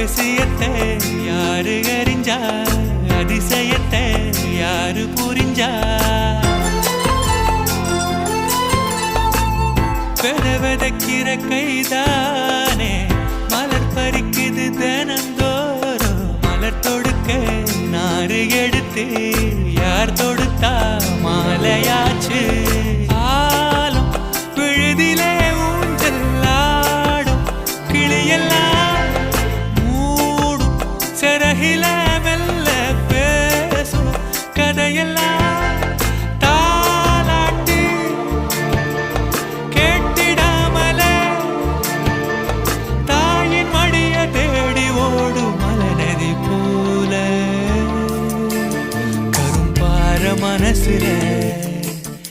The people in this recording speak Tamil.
ரகசியத்தை யாரு அறிஞ்சா அதிசயத்தை யாரு புரிஞ்சா விதக்கிற கைதானே மலர் பறிக்குது தினந்தோறும் மலர் தொடுக்க நாறு எடுத்து யார் தொடுத்தா மாலையாச்சு